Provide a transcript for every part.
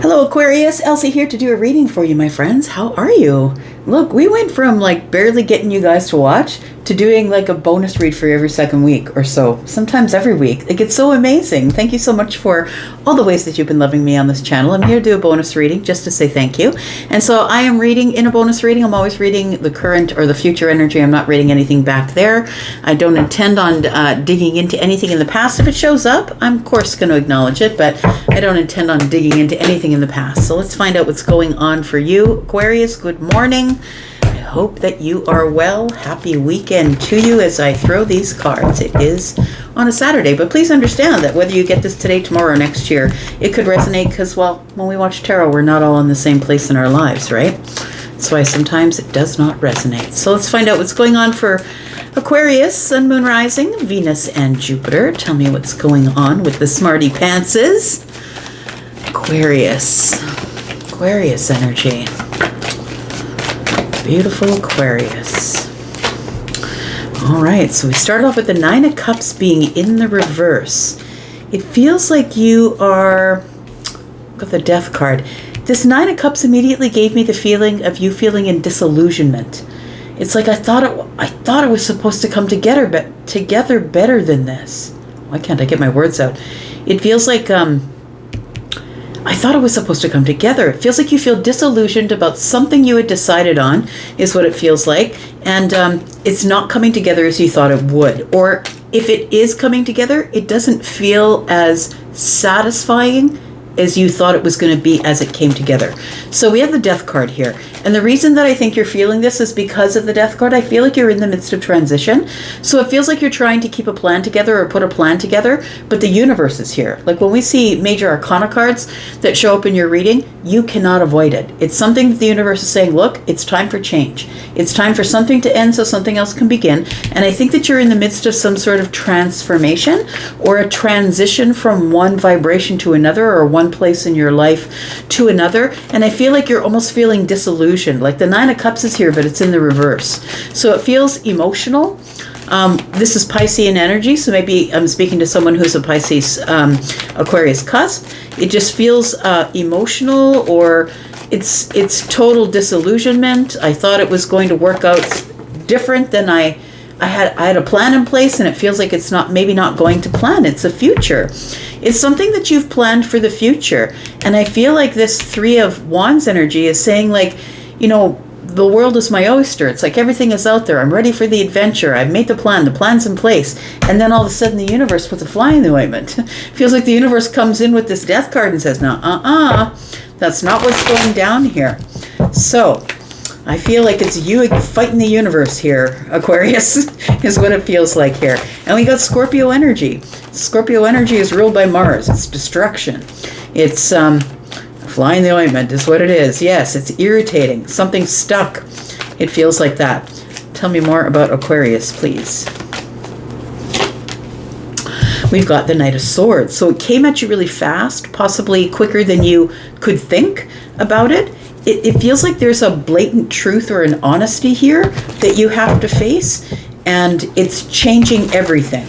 Hello Aquarius, Elsie here to do a reading for you, my friends. How are you? Look, we went from barely getting you guys to watch to doing a bonus read for you every second week or so, sometimes every week. It's so amazing. Thank you so much for all the ways that you've been loving me on this channel. I'm here to do a bonus reading just to say thank you. And so I am reading in a bonus reading. I'm always reading the current or the future energy. I'm not reading anything back there. I don't intend on digging into anything in the past. If it shows up, I'm of course going to acknowledge it, but I don't intend on digging into anything in the past. So let's find out what's going on for you, Aquarius. Good morning. I hope that you are well. Happy weekend to you as I throw these cards. It is on a Saturday, but please understand that whether you get this today, tomorrow, or next year, it could resonate because, well, when we watch tarot, we're not all in the same place in our lives, right? That's why sometimes it does not resonate. So let's find out what's going on for Aquarius, Sun, Moon, Rising, Venus, and Jupiter. Tell me what's going on with the smarty pantses. Aquarius energy. Beautiful Aquarius. All right, so we start off with the Nine of Cups being in the reverse. It feels like you are, got the Death card. This Nine of Cups immediately gave me the feeling of you feeling in disillusionment. It's like I thought it was supposed to come together, but together better than this. Why can't I get my words out? It feels like I thought it was supposed to come together. It feels like you feel disillusioned about something you had decided on, is what it feels like. And it's not coming together as you thought it would. Or if it is coming together, it doesn't feel as satisfying as you thought it was going to be as it came together. So we have the Death card here. And the reason that I think you're feeling this is because of the Death card. I feel like you're in the midst of transition. So it feels like you're trying to keep a plan together or put a plan together, but the universe is here. Like when we see major arcana cards that show up in your reading, you cannot avoid it. It's something that the universe is saying, look, it's time for change. It's time for something to end so something else can begin. And I think that you're in the midst of some sort of transformation or a transition from one vibration to another or one place in your life to another. And I feel like you're almost feeling disillusioned. Like the Nine of Cups is here, but it's in the reverse. So it feels emotional. This is Piscean energy, so maybe I'm speaking to someone who's a Pisces Aquarius cusp. It just feels emotional, or it's total disillusionment. I thought it was going to work out different than I had a plan in place, and it feels like it's maybe not going to plan. It's a future. It's something that you've planned for the future. And I feel like this Three of Wands energy is saying, the world is my oyster. It's like everything is out there. I'm ready for the adventure. I've made the plan. The plan's in place. And then all of a sudden the universe puts a fly in the ointment. Feels like the universe comes in with this Death card and says, no, that's not what's going down here. So I feel like it's you fighting the universe here, Aquarius, is what it feels like here. And we got Scorpio energy. Scorpio energy is ruled by Mars. It's destruction. It's fly in the ointment is what it is. Yes, it's irritating. Something stuck. It feels like that. Tell me more about Aquarius, please. We've got the Knight of Swords. So it came at you really fast, possibly quicker than you could think about it. It feels like there's a blatant truth or an honesty here that you have to face, and it's changing everything.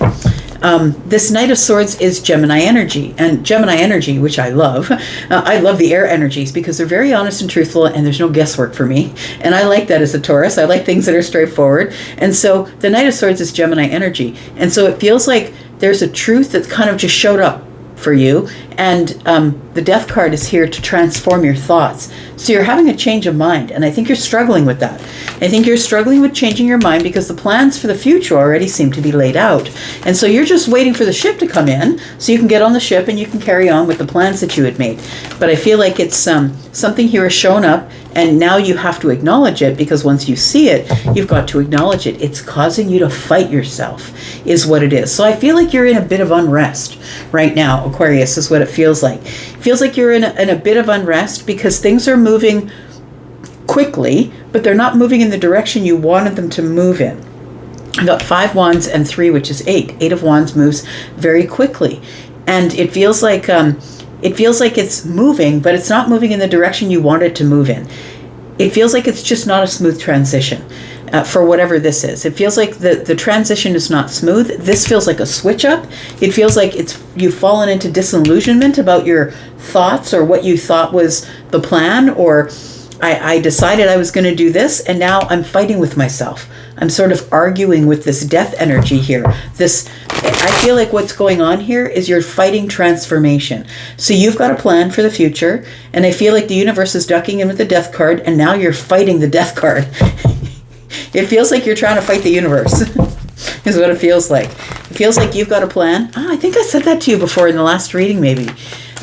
This Knight of Swords is Gemini energy, and Gemini energy, which I love the air energies because they're very honest and truthful, and there's no guesswork for me. And I like that as a Taurus. I like things that are straightforward. And so the Knight of Swords is Gemini energy. And so it feels like there's a truth that kind of just showed up for you, and the Death card is here to transform your thoughts. So you're having a change of mind, and I think you're struggling with that. I think you're struggling with changing your mind because the plans for the future already seem to be laid out. And so you're just waiting for the ship to come in so you can get on the ship and you can carry on with the plans that you had made. But I feel like it's something here has shown up, and now you have to acknowledge it, because once you see it, you've got to acknowledge it. It's causing you to fight yourself, is what it is. So I feel like you're in a bit of unrest right now, Aquarius, is what it feels like. It feels like you're in a bit of unrest because things are moving quickly, but they're not moving in the direction you wanted them to move in. I got 5 wands and 3, which is 8. 8 of wands moves very quickly. And it feels like it's moving, but it's not moving in the direction you want it to move in. It feels like it's just not a smooth transition. for whatever this is. It feels like the transition is not smooth. This feels like a switch up. It feels like you've fallen into disillusionment about your thoughts or what you thought was the plan, or I decided I was going to do this, and now I'm fighting with myself. I'm sort of arguing with this death energy here. I feel like what's going on here is you're fighting transformation. So you've got a plan for the future, and I feel like the universe is ducking in with the death card, and now you're fighting the death card. It feels like you're trying to fight the universe, is what it feels like. It feels like you've got a plan. Oh, I think I said that to you before in the last reading, maybe.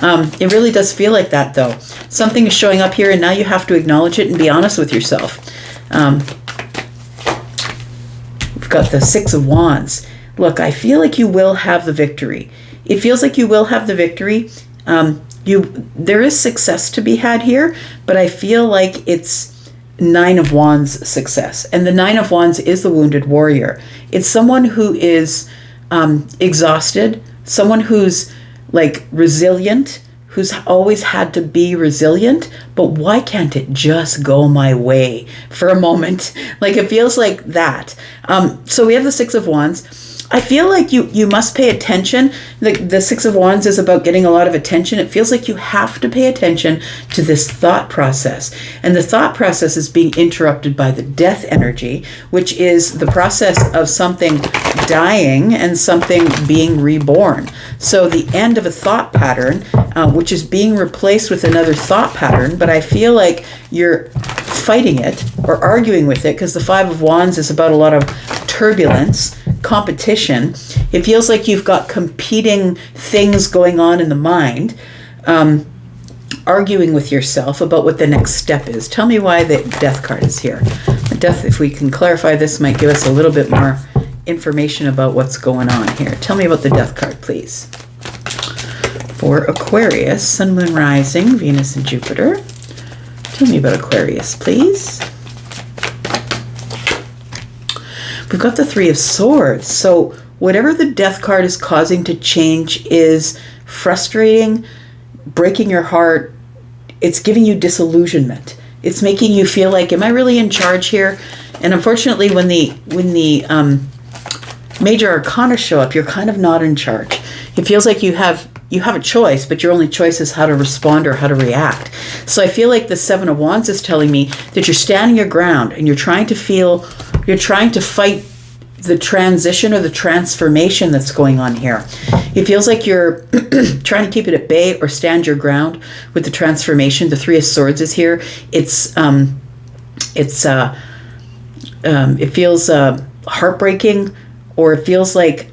It really does feel like that, though. Something is showing up here, and now you have to acknowledge it and be honest with yourself. We've got the Six of Wands. Look, I feel like you will have the victory. It feels like you will have the victory. There is success to be had here, but I feel like it's Nine of Wands success. And the Nine of Wands is the wounded warrior. It's someone who is exhausted, someone who's like resilient, who's always had to be resilient, but why can't it just go my way for a moment? Like, it feels like that. So we have the Six of Wands. I feel like you must pay attention. The Six of Wands is about getting a lot of attention. It feels like you have to pay attention to this thought process. And the thought process is being interrupted by the death energy, which is the process of something dying and something being reborn. So the end of a thought pattern, which is being replaced with another thought pattern, but I feel like you're fighting it or arguing with it, because the Five of Wands is about a lot of turbulence, competition. It feels like you've got competing things going on in the mind, arguing with yourself about what the next step is. Tell me why the Death card is here. The Death, if we can clarify this, might give us a little bit more information about what's going on here. Tell me about the Death card, please. For Aquarius, Sun, Moon, Rising, Venus, and Jupiter. Tell me about Aquarius, please. We've got the Three of Swords. So whatever the Death card is causing to change is frustrating, breaking your heart. It's giving you disillusionment. It's making you feel like, am I really in charge here? And unfortunately, when the major arcana show up, you're kind of not in charge. It feels like you have a choice, but your only choice is how to respond or how to react. So I feel like the Seven of Wands is telling me that you're standing your ground and you're trying to fight the transition or the transformation that's going on here. It feels like you're trying to keep it at bay or stand your ground with the transformation. The Three of Swords is here. It feels heartbreaking, or it feels like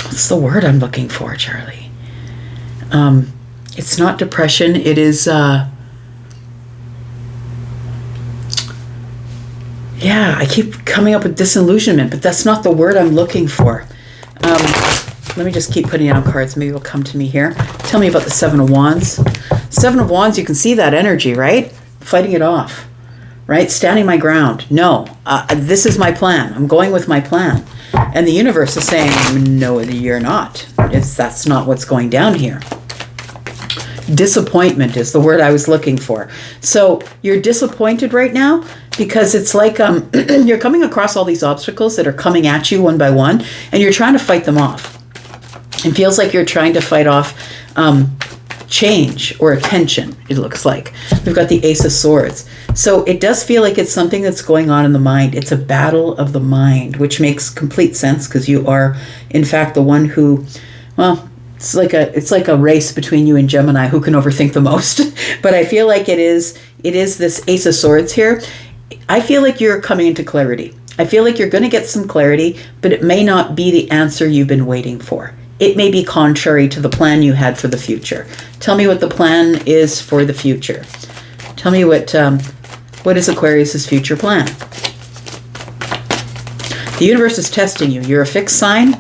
what's the word I'm looking for, Charlie? It's not depression. It is, I keep coming up with disillusionment, but that's not the word I'm looking for. Let me just keep putting down cards. Maybe it'll come to me here. Tell me about the Seven of Wands. Seven of Wands, you can see that energy, right? Fighting it off, right? Standing my ground. No, this is my plan. I'm going with my plan. And the universe is saying, no, you're not. That's not what's going down here. Disappointment is the word I was looking for. So you're disappointed right now because it's like you're coming across all these obstacles that are coming at you one by one, and you're trying to fight them off. It feels like you're trying to fight off change or attention, it looks like. We've got the Ace of Swords. So it does feel like it's something that's going on in the mind. It's a battle of the mind, which makes complete sense because you are, in fact, the one who, well, it's like a race between you and Gemini, who can overthink the most. But I feel like it is this Ace of Swords here. I feel like you're coming into clarity. I feel like you're going to get some clarity, but it may not be the answer you've been waiting for. It may be contrary to the plan you had for the future. Tell me what the plan is for the future. Tell me what is Aquarius's future plan? The universe is testing you. You're a fixed sign,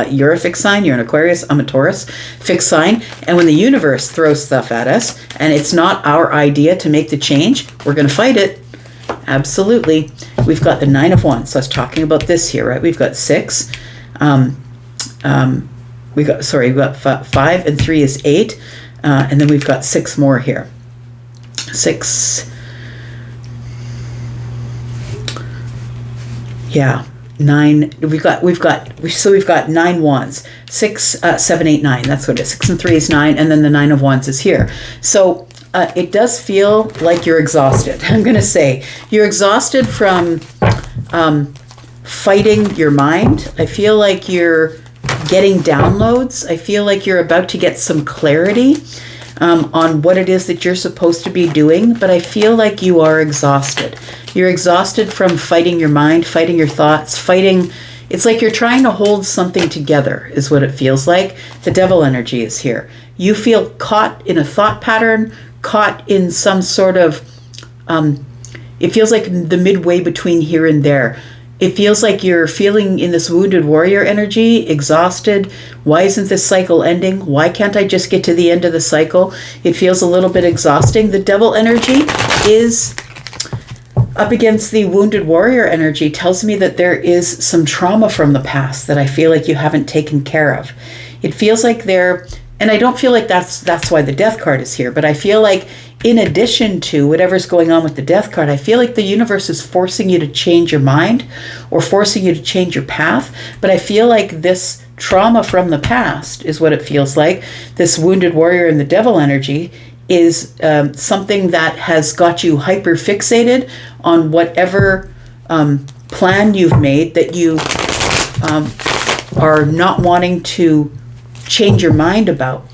you're a fixed sign. You're an Aquarius, I'm a Taurus, fixed sign. And when the universe throws stuff at us and it's not our idea to make the change, we're going to fight it. Absolutely. We've got the Nine of Wands. So I was talking about this here, right? We've got 6. We've got 5 and 3 is 8. And then we've got 6 more here. 6. Yeah. 9. We've got 9 wands. 6, 7, 8, 9. That's what it is. 6 and 3 is 9, and then the 9 of wands is here. So it does feel like you're exhausted. I'm going to say you're exhausted from fighting your mind. I feel like you're getting downloads. I feel like you're about to get some clarity on what it is that you're supposed to be doing, but I feel like you are exhausted. You're exhausted from fighting your mind, fighting your thoughts, fighting. It's like you're trying to hold something together is what it feels like. The devil energy is here. You feel caught in a thought pattern, caught in some sort of, it feels like the midway between here and there. It feels like you're feeling in this wounded warrior energy, exhausted. Why isn't this cycle ending? Why can't I just get to the end of the cycle? It feels a little bit exhausting. The devil energy is up against the wounded warrior energy, tells me that there is some trauma from the past that I feel like you haven't taken care of. It feels like and I don't feel like that's why the death card is here, but I feel like in addition to whatever's going on with the death card, I feel like the universe is forcing you to change your mind or forcing you to change your path. But I feel like this trauma from the past is what it feels like. This wounded warrior and the devil energy is something that has got you hyper fixated on whatever plan you've made that you are not wanting to change your mind about.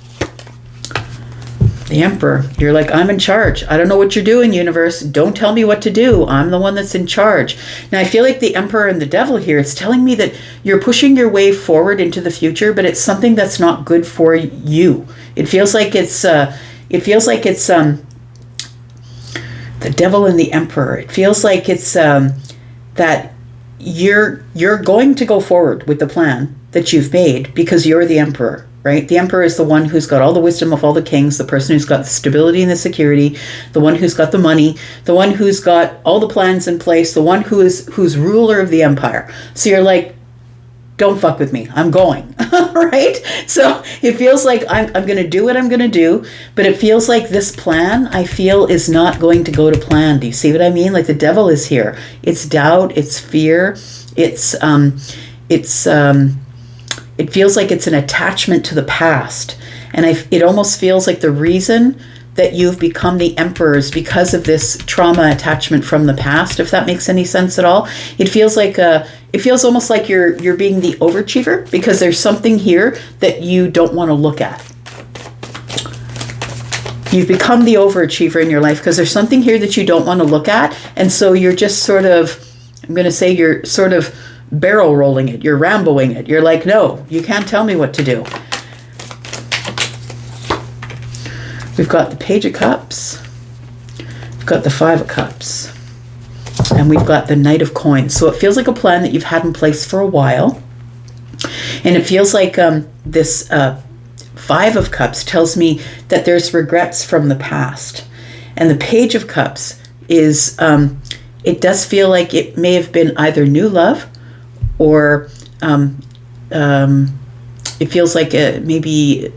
The Emperor, you're like, I'm in charge. I don't know what you're doing, universe. Don't tell me what to do. I'm the one that's in charge. Now, I feel like the Emperor and the Devil here, it's telling me that you're pushing your way forward into the future, but it's something that's not good for you. It feels like it's the Devil and the Emperor. It feels like it's that you're going to go forward with the plan that you've made because you're the Emperor, right? The Emperor is the one who's got all the wisdom of all the kings, the person who's got the stability and the security, the one who's got the money, the one who's got all the plans in place, the one who's ruler of the empire. So you're like, don't fuck with me. I'm going, right? So it feels like I'm going to do what I'm going to do, but it feels like this plan, I feel, is not going to go to plan. Do you see what I mean? Like the devil is here. It's doubt, it's fear, it feels like it's an attachment to the past. And it almost feels like the reason that you've become the Emperor is because of this trauma attachment from the past, if that makes any sense at all. It feels almost like you're being the overachiever because there's something here that you don't want to look at. You've become the overachiever in your life because there's something here that you don't want to look at. And so you're just sort of, I'm going to say you're sort of barrel rolling it. You're Ramboing it. You're like, no, you can't tell me what to do. We've got the Page of Cups. We've got the Five of Cups. And we've got the Knight of Coins. So it feels like a plan that you've had in place for a while. And it feels like this Five of Cups tells me that there's regrets from the past. And the Page of Cups is, it does feel like it may have been either new love or it feels like maybe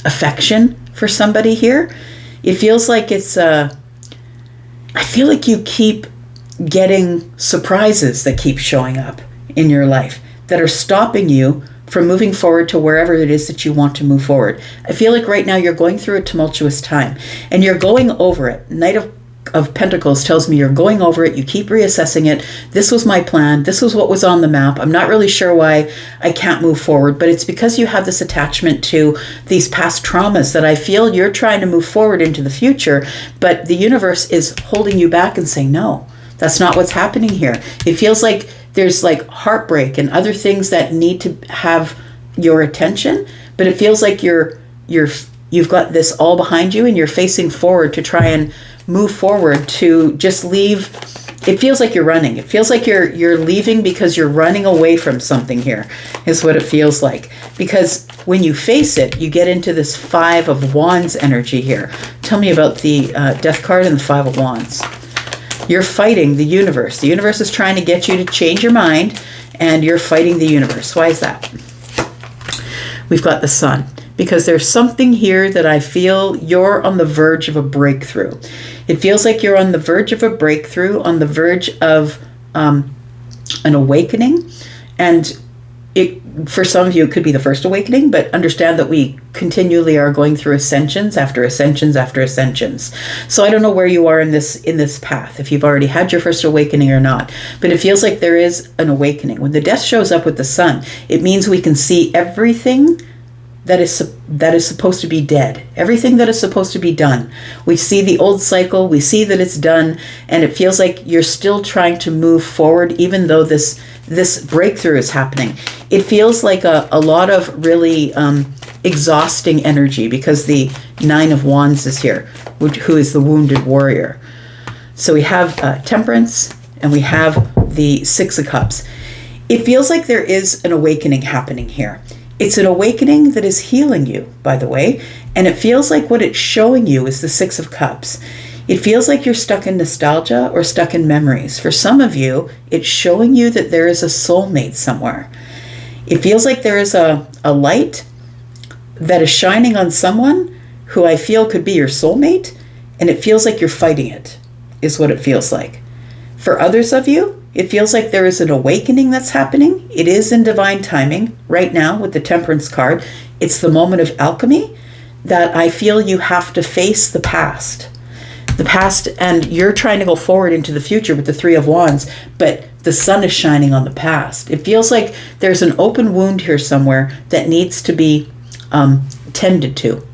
affection for somebody here. It feels like it's, I feel like you keep getting surprises that keep showing up in your life that are stopping you from moving forward to wherever it is that you want to move forward. I feel like right now you're going through a tumultuous time and you're going over it. Knight of Pentacles tells me you're going over it. You keep reassessing it. This was my plan. This was what was on the map. I'm not really sure why I can't move forward, but it's because you have this attachment to these past traumas that I feel you're trying to move forward into the future, but the universe is holding you back and saying, no, that's not what's happening here. It feels like there's like heartbreak and other things that need to have your attention, but it feels like you've got this all behind you and you're facing forward to try and move forward, to just leave. It feels like you're running. It feels like you're leaving because you're running away from something here, is what it feels like. Because when you face it, you get into this Five of Wands energy here. Tell me about the Death card and the Five of Wands. You're fighting the universe. The universe is trying to get you to change your mind, and you're fighting the universe. Why is that? We've got the Sun. Because there's something here that I feel you're on the verge of a breakthrough. It feels like you're on the verge of a breakthrough, on the verge of an awakening, and for some of you, it could be the first awakening, but understand that we continually are going through ascensions after ascensions after ascensions. So I don't know where you are in this path, if you've already had your first awakening or not, but it feels like there is an awakening. When the death shows up with the sun, it means we can see everything that is supposed to be dead, everything that is supposed to be done. We see the old cycle, we see that it's done, and it feels like you're still trying to move forward, even though this breakthrough is happening. It feels like a lot of really exhausting energy, because the Nine of Wands is here, who is the wounded warrior. So we have Temperance, and we have the Six of Cups. It feels like there is an awakening happening here. It's an awakening that is healing you, by the way, and it feels like what it's showing you is the Six of Cups. It feels like you're stuck in nostalgia or stuck in memories. For some of you, it's showing you that there is a soulmate somewhere. It feels like there is a light that is shining on someone who I feel could be your soulmate, and it feels like you're fighting it, is what it feels like. For others of you, it feels like there is an awakening that's happening. It is in divine timing right now with the Temperance card. It's the moment of alchemy that I feel you have to face the past. The past, and you're trying to go forward into the future with the Three of Wands, but the sun is shining on the past. It feels like there's an open wound here somewhere that needs to be tended to.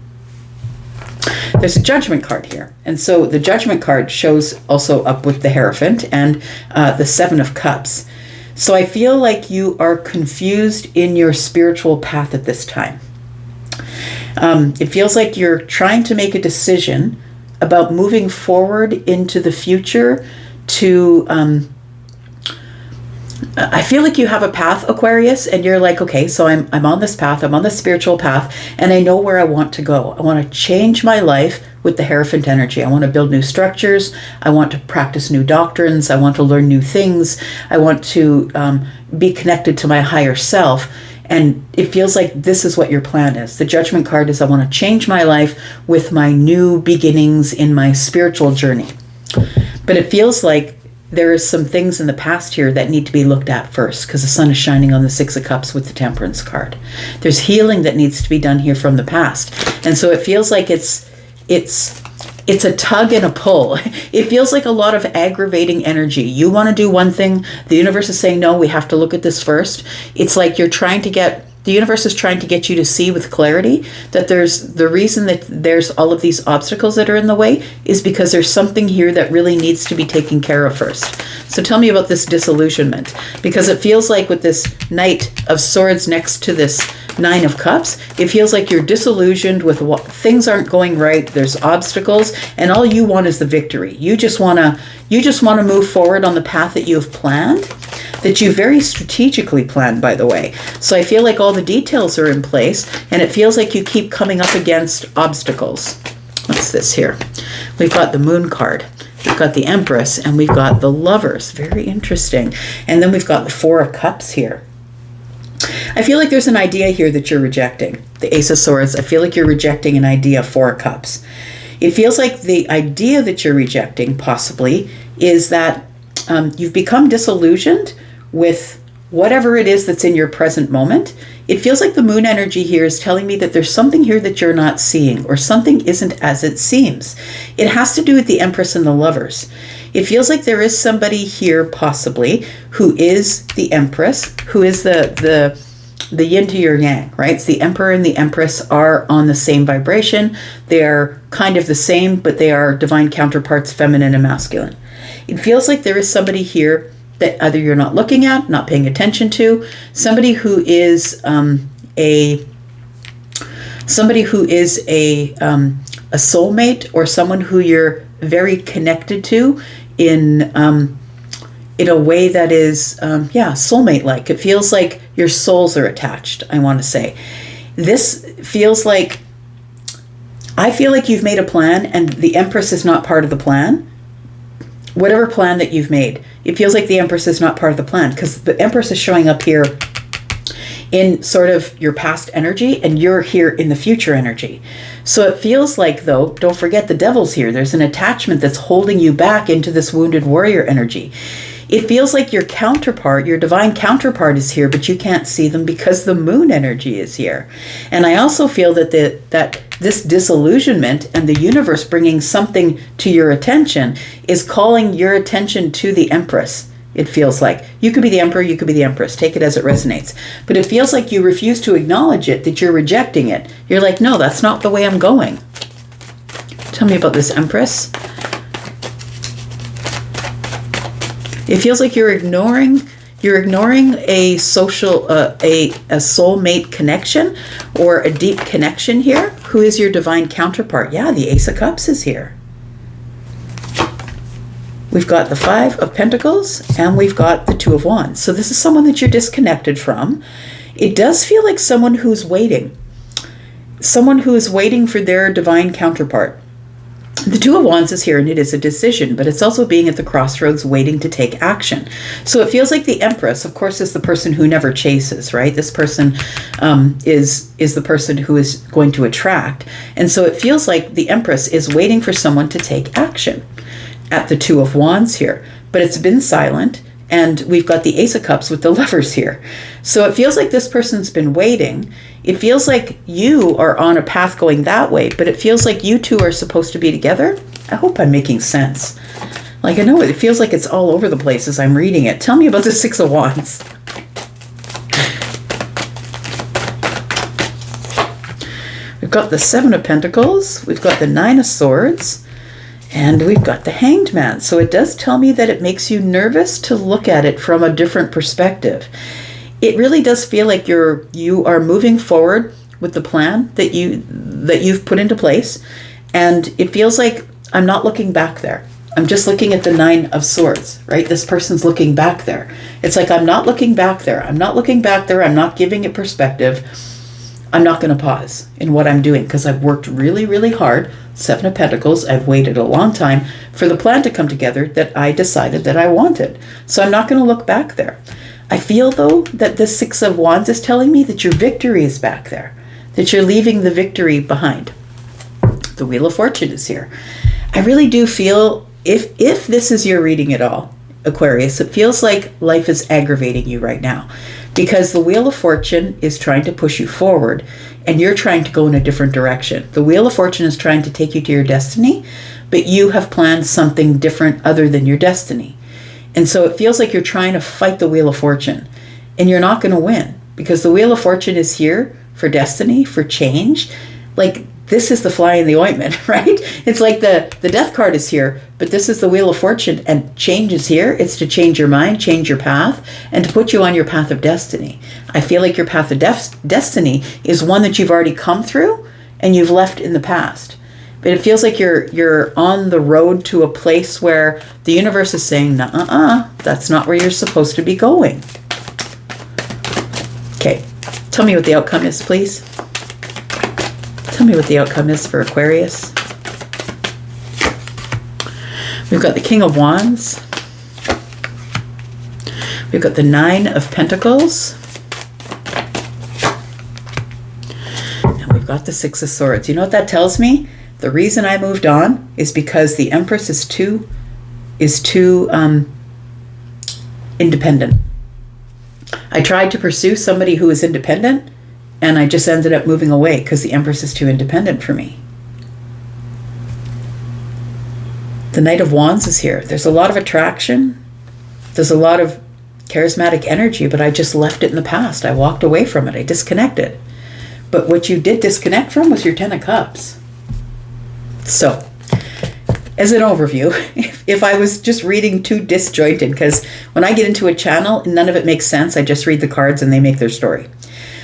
There's a Judgment card here. And so the Judgment card shows also up with the Hierophant and the Seven of Cups. So I feel like you are confused in your spiritual path at this time. It feels like you're trying to make a decision about moving forward into the future to... I feel like you have a path, Aquarius, and you're like, okay, so I'm on this path, I'm on this spiritual path, and I know where I want to go. I want to change my life with the Hierophant energy. I want to build new structures. I want to practice new doctrines. I want to learn new things. I want to be connected to my higher self. And it feels like this is what your plan is. The Judgment card is I want to change my life with my new beginnings in my spiritual journey. But it feels like there is some things in the past here that need to be looked at first, because the sun is shining on the Six of Cups with the Temperance card. There's healing that needs to be done here from the past. And so it feels like it's a tug and a pull. It feels like a lot of aggravating energy. You want to do one thing, the universe is saying, no, we have to look at this first. It's like the universe is trying to get you to see with clarity that the reason that there's all of these obstacles that are in the way is because there's something here that really needs to be taken care of first. So tell me about this disillusionment, because it feels like with this Knight of Swords next to this Nine of Cups, it feels like you're disillusioned with what things aren't going right. There's obstacles, and all you want is the victory. You just want to move forward on the path that you have planned, that you very strategically planned, by the way. So I feel like all the details are in place, and it feels like you keep coming up against obstacles. What's this here? We've got the Moon card. We've got the Empress, and we've got the Lovers. Very interesting. And then we've got the Four of Cups here. I feel like there's an idea here that you're rejecting. The Ace of Swords, I feel like you're rejecting an idea, Four of Cups. It feels like the idea that you're rejecting, possibly, is that you've become disillusioned with whatever it is that's in your present moment. It feels like the Moon energy here is telling me that there's something here that you're not seeing, or something isn't as it seems. It has to do with the Empress and the Lovers. It feels like there is somebody here, possibly, who is the Empress, who is the yin to your yang, right? So the Emperor and the Empress are on the same vibration. They are kind of the same, but they are divine counterparts, feminine and masculine. It feels like there is somebody here that either you're not looking at, not paying attention to, somebody who is a soulmate, or someone who you're very connected to in a way that is soulmate-like. It feels like your souls are attached, I want to say. This feels like, I feel like you've made a plan and the Empress is not part of the plan. Whatever plan that you've made, it feels like the Empress is not part of the plan, because the Empress is showing up here in sort of your past energy, and you're here in the future energy. So it feels like, though, don't forget the Devil's here. There's an attachment that's holding you back into this wounded warrior energy. It feels like your counterpart, your divine counterpart is here, but you can't see them because the moon energy is here. And I also feel that that this disillusionment and the universe bringing something to your attention is calling your attention to the Empress. It feels like you could be the Emperor, you could be the Empress. Take it as it resonates. But it feels like you refuse to acknowledge it, that you're rejecting it. You're like, no, that's not the way I'm going. Tell me about this Empress. It feels like you're ignoring a social, a soulmate connection or a deep connection here. Who is your divine counterpart? Yeah, the Ace of Cups is here. We've got the Five of Pentacles and we've got the Two of Wands. So this is someone that you're disconnected from. It does feel like someone who's waiting. Someone who is waiting for their divine counterpart. The Two of Wands is here and it is a decision, but it's also being at the crossroads waiting to take action. So it feels like the Empress, of course, is the person who never chases, right? This person is the person who is going to attract. And so it feels like the Empress is waiting for someone to take action at the Two of Wands here, but it's been silent. And we've got the Ace of Cups with the Lovers here. So it feels like this person's been waiting. It feels like you are on a path going that way, but it feels like you two are supposed to be together. I hope I'm making sense. Like, I know it feels like it's all over the place as I'm reading it. Tell me about the Six of Wands. We've got the Seven of Pentacles. We've got the Nine of Swords. And we've got the Hanged Man. So it does tell me that it makes you nervous to look at it from a different perspective. It really does feel like you are moving forward with the plan that you've put into place. And it feels like I'm not looking back there. I'm just looking at the Nine of Swords, right? This person's looking back there. It's like, I'm not looking back there. I'm not looking back there. I'm not giving it perspective. I'm not going to pause in what I'm doing because I've worked really, really hard. Seven of Pentacles, I've waited a long time for the plan to come together that I decided that I wanted. So I'm not going to look back there. I feel, though, that the Six of Wands is telling me that your victory is back there, that you're leaving the victory behind. The Wheel of Fortune is here. I really do feel, if this is your reading at all, Aquarius, it feels like life is aggravating you right now because the Wheel of Fortune is trying to push you forward and you're trying to go in a different direction. The Wheel of Fortune is trying to take you to your destiny, but you have planned something different other than your destiny. And so it feels like you're trying to fight the Wheel of Fortune and you're not going to win because the Wheel of Fortune is here for destiny, for change. Like, this is the fly in the ointment, right? It's like the Death card is here, but this is the Wheel of Fortune and change is here. It's to change your mind, change your path, and to put you on your path of destiny. I feel like your path of destiny is one that you've already come through and you've left in the past. But it feels like you're on the road to a place where the universe is saying, nuh-uh, that's not where you're supposed to be going. Okay, tell me what the outcome is, please. Tell me what the outcome is for Aquarius. We've got the King of Wands. We've got the Nine of Pentacles. And we've got the Six of Swords. You know what that tells me? The reason I moved on is because the Empress is too independent. I tried to pursue somebody who is independent, and I just ended up moving away because the Empress is too independent for me. The Knight of Wands is here. There's a lot of attraction. There's a lot of charismatic energy, but I just left it in the past. I walked away from it. I disconnected. But what you did disconnect from was your Ten of Cups. So, as an overview, if I was just reading too disjointed, because when I get into a channel, none of it makes sense. I just read the cards and they make their story.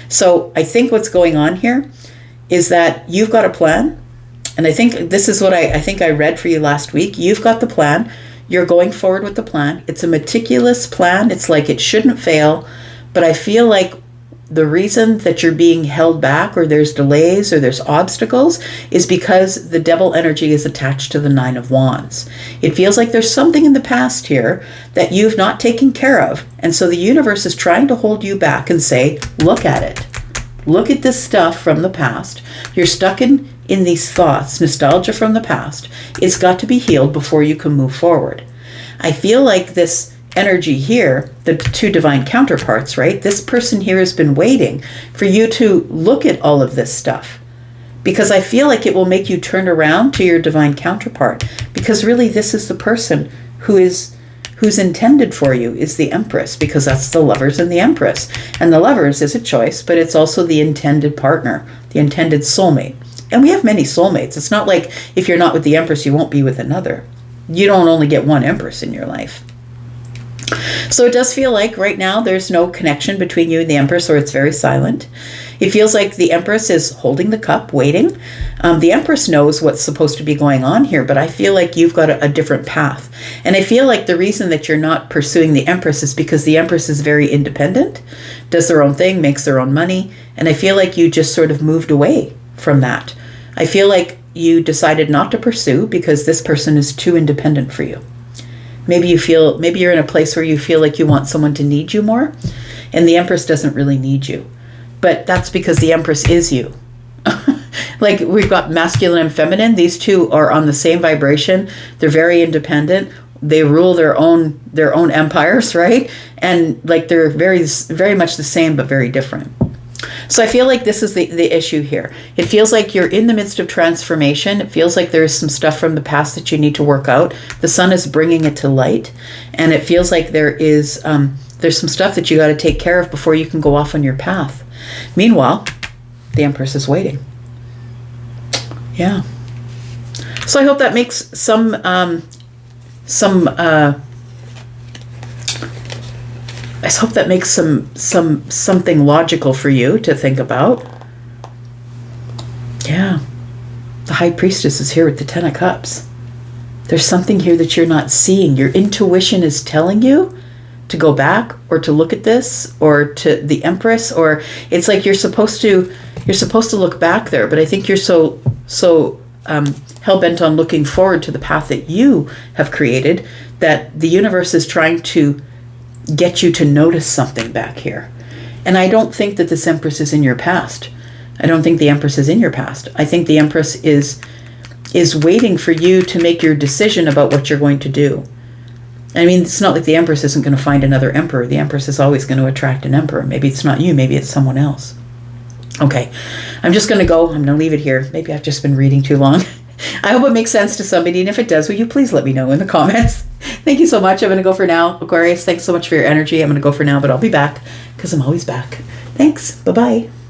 So I think what's going on here is that you've got a plan. And I think this is what I think I read for you last week. You've got the plan. You're going forward with the plan. It's a meticulous plan. It's like it shouldn't fail. But I feel like the reason that you're being held back or there's delays or there's obstacles is because the devil energy is attached to the Nine of Wands. It feels like there's something in the past here that you've not taken care of. And so the universe is trying to hold you back and say, look at it. Look at this stuff from the past. You're stuck in these thoughts, nostalgia from the past. It's got to be healed before you can move forward. I feel like this energy here, the two divine counterparts, right? This person here has been waiting for you to look at all of this stuff, because I feel like it will make you turn around to your divine counterpart, because really this is the person who's intended for you, is the Empress, because that's the Lovers and the Empress. And the Lovers is a choice, but it's also the intended partner, the intended soulmate. And we have many soulmates. It's not like if you're not with the Empress, you won't be with another. You don't only get one Empress in your life. So it does feel like right now there's no connection between you and the Empress, or it's very silent. It feels like the Empress is holding the cup, waiting. The Empress knows what's supposed to be going on here, but I feel like you've got a different path. And I feel like the reason that you're not pursuing the Empress is because the Empress is very independent, does their own thing, makes their own money. And I feel like you just sort of moved away from that. I feel like you decided not to pursue because this person is too independent for you. Maybe you're in a place where you feel like you want someone to need you more, and the Empress doesn't really need you. But that's because the Empress is you. Like, we've got masculine and feminine. These two are on the same vibration. They're very independent. They rule their own empires, right? And like, they're very, very much the same, but very different. So I feel like this is the issue here. It feels like you're in the midst of transformation. It feels like there's some stuff from the past that you need to work out. The sun is bringing it to light. And it feels like there's some stuff that you got to take care of before you can go off on your path. Meanwhile, the Empress is waiting. Yeah. So I hope that makes something logical for you to think about. Yeah. The High Priestess is here with the 10 of Cups. There's something here that you're not seeing. Your intuition is telling you to go back, or to look at this, or to the Empress, or it's like you're supposed to look back there, but I think you're so hell-bent on looking forward to the path that you have created that the universe is trying to get you to notice something back here. And I don't think that this Empress is in your past. I don't think the Empress is in your past. I think the Empress is waiting for you to make your decision about what you're going to do. I mean, it's not like the Empress isn't going to find another emperor. The Empress is always going to attract an emperor. Maybe it's not you. Maybe it's someone else. Okay, I'm just going to go. I'm going to leave it here. Maybe I've just been reading too long. I hope it makes sense to somebody. And if it does, will you please let me know in the comments? Thank you so much. I'm going to go for now. Aquarius, thanks so much for your energy. I'm going to go for now, but I'll be back because I'm always back. Thanks. Bye-bye.